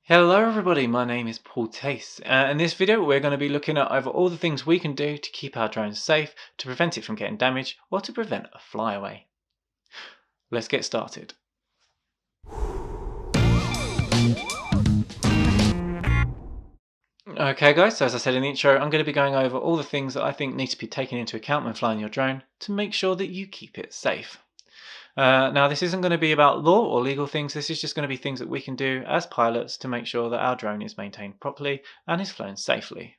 Hello everybody, my name is Paul Tace. In this video we're going to be looking at over all the things we can do to keep our drones safe, to prevent it from getting damaged, or to prevent a flyaway. Let's get started. Okay guys, so as I said in the intro, I'm going to be going over all the things that I think need to be taken into account when flying your drone to make sure that you keep it safe. Now this isn't going to be about law or legal things, this is just going to be things that we can do as pilots to make sure that our drone is maintained properly and is flown safely.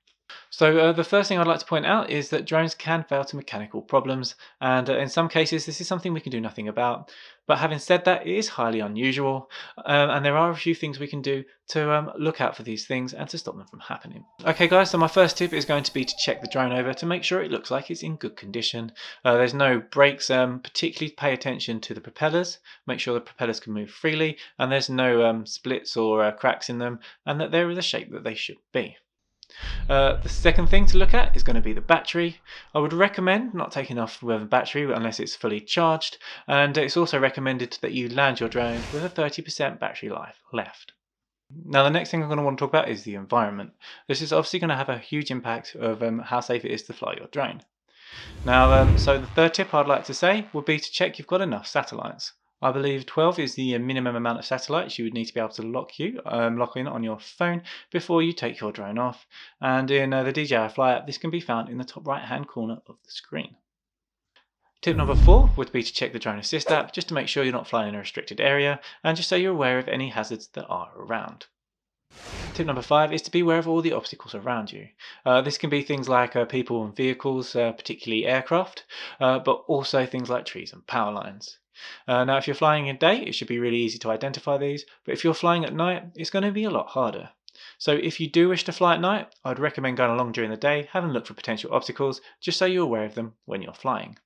So the first thing I'd like to point out is that drones can fail to mechanical problems, and in some cases this is something we can do nothing about. But having said that, it is highly unusual, and there are a few things we can do to look out for these things and to stop them from happening. Okay guys, so my first tip is going to be to check the drone over to make sure it looks like it's in good condition. There's no breaks, particularly pay attention to the propellers, make sure the propellers can move freely, and there's no splits or cracks in them, and that they're the shape that they should be. The second thing to look at is going to be the battery. I would recommend not taking off with a battery unless it's fully charged, and it's also recommended that you land your drone with a 30% battery life left. Now the next thing I'm going to want to talk about is the environment. This is obviously going to have a huge impact of how safe it is to fly your drone. Now, so the third tip I'd like to say would be to check you've got enough satellites. I believe 12 is the minimum amount of satellites you would need to be able to lock in on your phone before you take your drone off. And in the DJI Fly app, this can be found in the top right hand corner of the screen. Tip number 4 would be to check the Drone Assist app just to make sure you're not flying in a restricted area and just so you're aware of any hazards that are around. Tip number 5 is to be aware of all the obstacles around you. This can be things like people and vehicles, particularly aircraft, but also things like trees and power lines. Now if you're flying at day, it should be really easy to identify these, but if you're flying at night, it's going to be a lot harder. So if you do wish to fly at night, I'd recommend going along during the day, having a look for potential obstacles, just so you're aware of them when you're flying.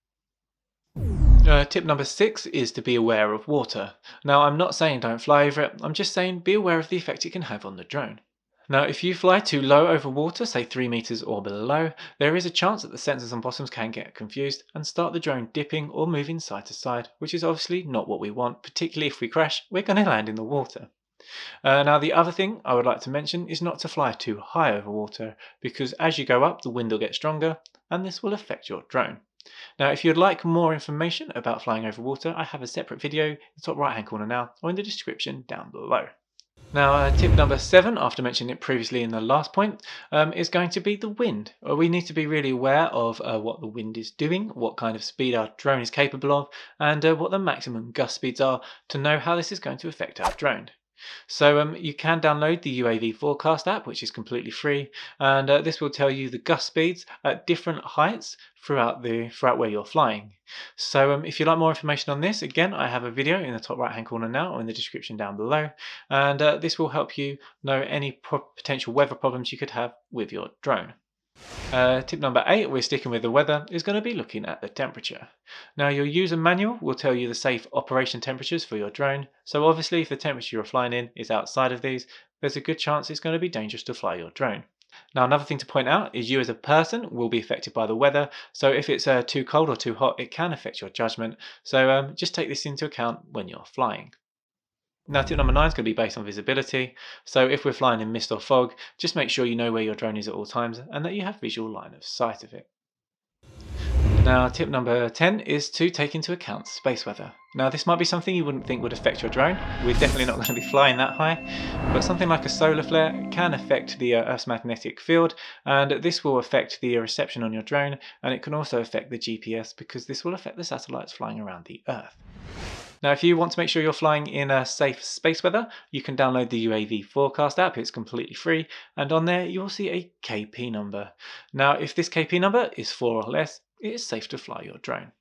Tip number 6 is to be aware of water. Now I'm not saying don't fly over it, I'm just saying be aware of the effect it can have on the drone. Now if you fly too low over water, say 3 meters or below, there is a chance that the sensors and bottoms can get confused and start the drone dipping or moving side to side, which is obviously not what we want, particularly if we crash, we're going to land in the water. Now the other thing I would like to mention is not to fly too high over water, because as you go up the wind will get stronger and this will affect your drone. Now if you'd like more information about flying over water, I have a separate video in the top right hand corner now or in the description down below. Now tip number 7, after mentioning it previously in the last point, is going to be the wind. We need to be really aware of what the wind is doing, what kind of speed our drone is capable of, and what the maximum gust speeds are to know how this is going to affect our drone. So you can download the UAV Forecast app, which is completely free, and this will tell you the gust speeds at different heights throughout where you're flying. So if you'd like more information on this, again, I have a video in the top right hand corner now or in the description down below, and this will help you know any potential weather problems you could have with your drone. Tip number 8, we're sticking with the weather, is going to be looking at the temperature. Now your user manual will tell you the safe operation temperatures for your drone, so obviously if the temperature you're flying in is outside of these, there's a good chance it's going to be dangerous to fly your drone. Now another thing to point out is you as a person will be affected by the weather, so if it's too cold or too hot it can affect your judgment, so just take this into account when you're flying. Now tip number 9 is going to be based on visibility, so if we're flying in mist or fog, just make sure you know where your drone is at all times and that you have visual line of sight of it. Now tip number 10 is to take into account space weather. Now this might be something you wouldn't think would affect your drone, we're definitely not going to be flying that high, but something like a solar flare can affect the Earth's magnetic field, and this will affect the reception on your drone, and it can also affect the GPS because this will affect the satellites flying around the Earth. Now if you want to make sure you're flying in a safe space weather, you can download the UAV Forecast app, it's completely free, and on there you'll see a KP number. Now if this KP number is 4 or less, it is safe to fly your drone.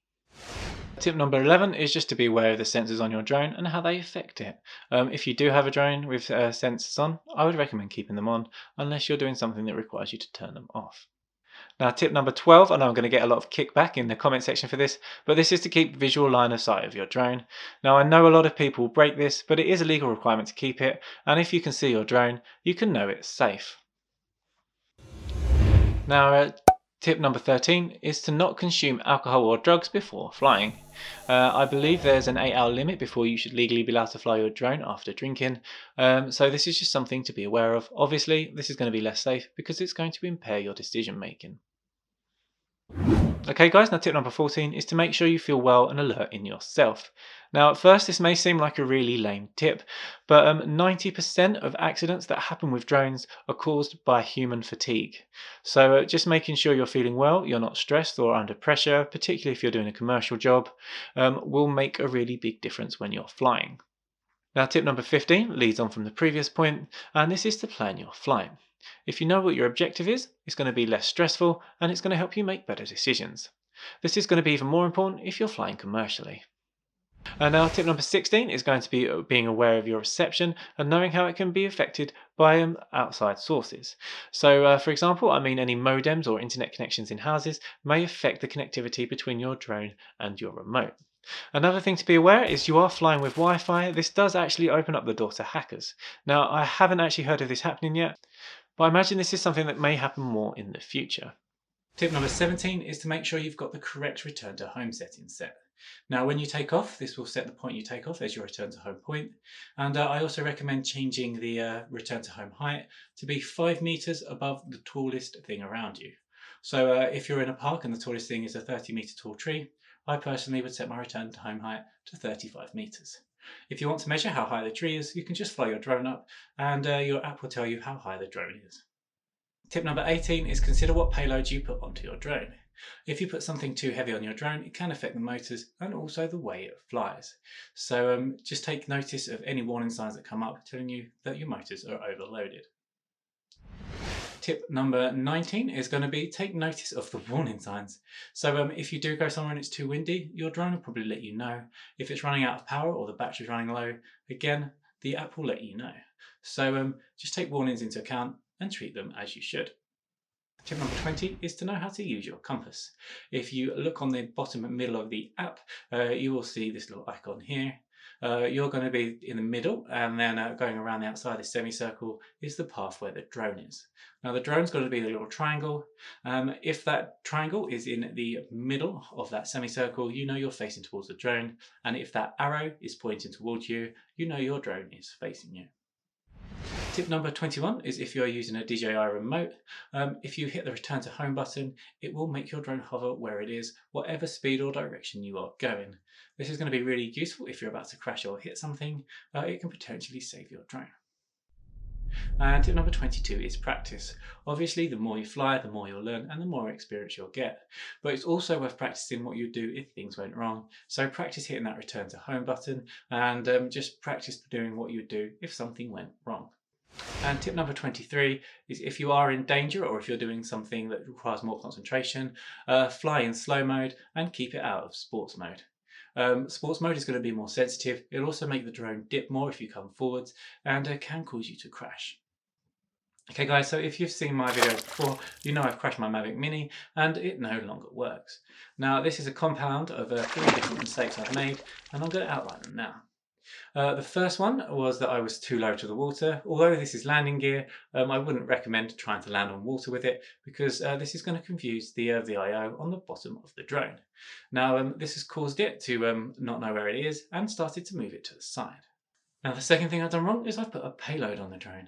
Tip number 11 is just to be aware of the sensors on your drone and how they affect it. If you do have a drone with sensors on, I would recommend keeping them on unless you're doing something that requires you to turn them off. Now tip number 12, I know I'm going to get a lot of kickback in the comment section for this, but this is to keep visual line of sight of your drone. Now I know a lot of people break this, but it is a legal requirement to keep it, and if you can see your drone, you can know it's safe. Now Tip number 13 is to not consume alcohol or drugs before flying. I believe there's an 8-hour limit before you should legally be allowed to fly your drone after drinking, so this is just something to be aware of. Obviously, this is going to be less safe because it's going to impair your decision making. Okay guys, now tip number 14 is to make sure you feel well and alert in yourself. Now at first this may seem like a really lame tip, but 90% of accidents that happen with drones are caused by human fatigue. So just making sure you're feeling well, you're not stressed or under pressure, particularly if you're doing a commercial job, will make a really big difference when you're flying. Now tip number 15 leads on from the previous point, and this is to plan your flight. If you know what your objective is, it's going to be less stressful and it's going to help you make better decisions. This is going to be even more important if you're flying commercially. And now tip number 16 is going to be being aware of your reception and knowing how it can be affected by outside sources. So for example, any modems or internet connections in houses may affect the connectivity between your drone and your remote. Another thing to be aware is you are flying with Wi-Fi. This does actually open up the door to hackers. Now, I haven't actually heard of this happening yet, but I imagine this is something that may happen more in the future. Tip number 17 is to make sure you've got the correct return to home settings set. Now when you take off, this will set the point you take off as your return to home point, and I also recommend changing the return to home height to be 5 meters above the tallest thing around you. So if you're in a park and the tallest thing is a 30-meter tall tree, I personally would set my return to home height to 35 meters. If you want to measure how high the tree is, you can just fly your drone up and your app will tell you how high the drone is. Tip number 18 is consider what payload you put onto your drone. If you put something too heavy on your drone, it can affect the motors and also the way it flies. So just take notice of any warning signs that come up telling you that your motors are overloaded. Tip number 19 is going to be take notice of the warning signs. So if you do go somewhere and it's too windy, your drone will probably let you know. If it's running out of power or the battery's running low, again, the app will let you know. So just take warnings into account and treat them as you should. Tip number 20 is to know how to use your compass. If you look on the bottom middle of the app, you will see this little icon here. You're going to be in the middle, and then going around the outside this semicircle is the path where the drone is. Now the drone's got to be the little triangle. If that triangle is in the middle of that semicircle, you know you're facing towards the drone, and if that arrow is pointing towards you, you know your drone is facing you. Tip number 21 is if you're using a DJI remote, if you hit the return to home button, it will make your drone hover where it is, whatever speed or direction you are going. This is going to be really useful if you're about to crash or hit something. It can potentially save your drone. And tip number 22 is practice. Obviously, the more you fly, the more you'll learn and the more experience you'll get. But it's also worth practicing what you'd do if things went wrong. So practice hitting that return to home button and just practice doing what you'd do if something went wrong. And tip number 23 is if you are in danger or if you're doing something that requires more concentration, fly in slow mode and keep it out of sports mode. Sports mode is going to be more sensitive. It'll also make the drone dip more if you come forwards and can cause you to crash. Okay guys, so if you've seen my videos before, you know I've crashed my Mavic Mini and it no longer works. Now this is a compound of 3 different mistakes I've made and I'm going to outline them now. The first one was that I was too low to the water. Although this is landing gear, I wouldn't recommend trying to land on water with it because this is going to confuse the VIO on the bottom of the drone. Now this has caused it to not know where it is and started to move it to the side. Now the second thing I've done wrong is I've put a payload on the drone.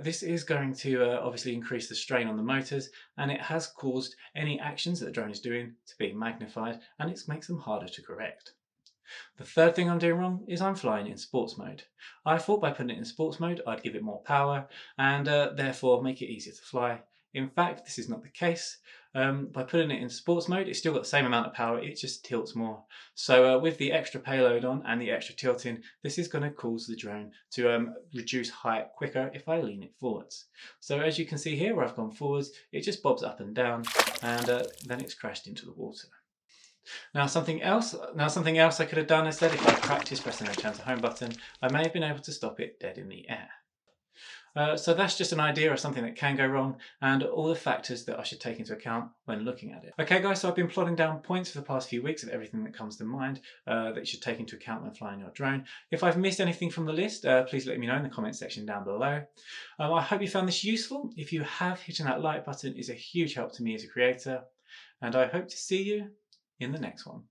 This is going to obviously increase the strain on the motors and it has caused any actions that the drone is doing to be magnified and it makes them harder to correct. The third thing I'm doing wrong is I'm flying in sports mode. I thought by putting it in sports mode I'd give it more power and therefore make it easier to fly. In fact, this is not the case. By putting it in sports mode, it's still got the same amount of power, it just tilts more. So with the extra payload on and the extra tilting, this is going to cause the drone to reduce height quicker if I lean it forwards. So as you can see here where I've gone forwards, it just bobs up and down and then it's crashed into the water. Now something else I could have done is that if I practiced pressing the return to home button, I may have been able to stop it dead in the air. So that's just an idea of something that can go wrong and all the factors that I should take into account when looking at it. Okay guys, so I've been plotting down points for the past few weeks of everything that comes to mind that you should take into account when flying your drone. If I've missed anything from the list, please let me know in the comment section down below. I hope you found this useful. If you have, hitting that like button is a huge help to me as a creator, and I hope to see you in the next one.